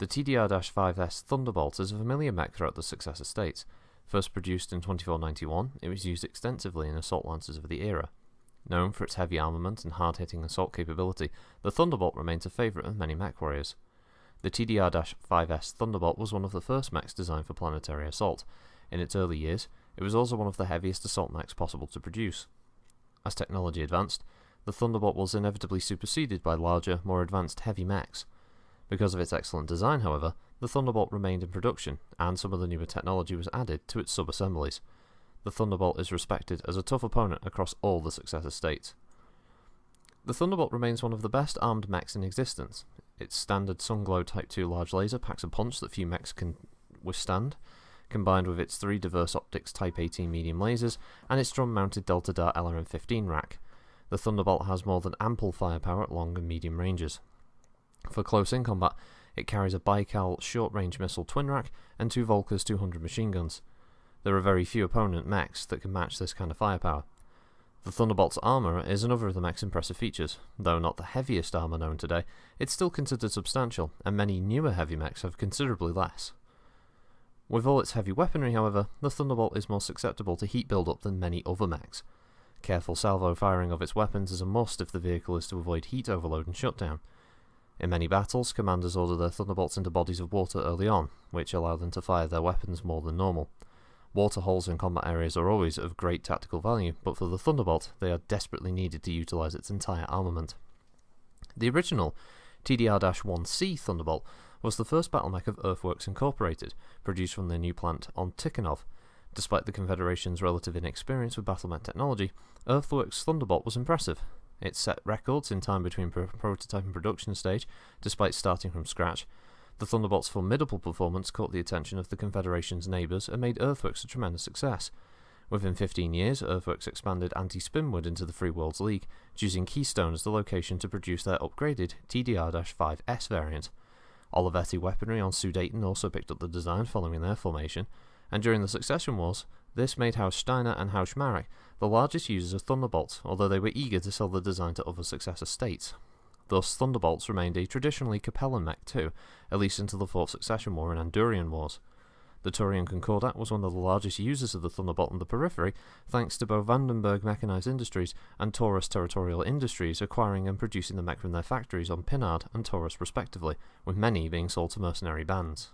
The TDR-5S Thunderbolt is a familiar mech throughout the successor states. First produced in 2491, it was used extensively in assault lancers of the era. Known for its heavy armament and hard-hitting assault capability, the Thunderbolt remains a favourite of many mech warriors. The TDR-5S Thunderbolt was one of the first mechs designed for planetary assault. In its early years, it was also one of the heaviest assault mechs possible to produce. As technology advanced, the Thunderbolt was inevitably superseded by larger, more advanced heavy mechs. Because of its excellent design, however, the Thunderbolt remained in production, and some of the newer technology was added to its sub-assemblies. The Thunderbolt is respected as a tough opponent across all the successor states. The Thunderbolt remains one of the best armed mechs in existence. Its standard Sunglow Type 2 large laser packs a punch that few mechs can withstand, combined with its 3 diverse optics Type 18 medium lasers and its drum-mounted Delta Dart LRM-15 rack. The Thunderbolt has more than ample firepower at long and medium ranges. For close-in combat, it carries a Baikal short-range missile twin rack and 2 Volkers 200 machine guns. There are very few opponent mechs that can match this kind of firepower. The Thunderbolt's armour is another of the mech's impressive features. Though not the heaviest armour known today, it's still considered substantial, and many newer heavy mechs have considerably less. With all its heavy weaponry, however, the Thunderbolt is more susceptible to heat build-up than many other mechs. Careful salvo firing of its weapons is a must if the vehicle is to avoid heat overload and shutdown. In many battles, commanders order their Thunderbolts into bodies of water early on, which allow them to fire their weapons more than normal. Water holes in combat areas are always of great tactical value, but for the Thunderbolt, they are desperately needed to utilise its entire armament. The original TDR-1C Thunderbolt was the first battle mech of Earthworks Incorporated, produced from their new plant on Tikhonov. Despite the Confederation's relative inexperience with battle mech technology, Earthworks' Thunderbolt was impressive. It set records in time between prototype and production stage, despite starting from scratch. The Thunderbolt's formidable performance caught the attention of the Confederation's neighbours and made Earthworks a tremendous success. Within 15 years, Earthworks expanded anti-spinward into the Free Worlds League, choosing Keystone as the location to produce their upgraded TDR-5S variant. Olivetti weaponry on Sudeten also picked up the design following their formation, and during the Succession Wars, this made Haus Steiner and Haus Marek the largest users of Thunderbolts, although they were eager to sell the design to other successor states. Thus, Thunderbolts remained a traditionally Capellan mech too, at least into the Fourth Succession War and Andurian Wars. The Turian Concordat was one of the largest users of the Thunderbolt in the periphery, thanks to both Vandenberg Mechanized Industries and Taurus Territorial Industries acquiring and producing the mech from their factories on Pinard and Taurus respectively, with many being sold to mercenary bands.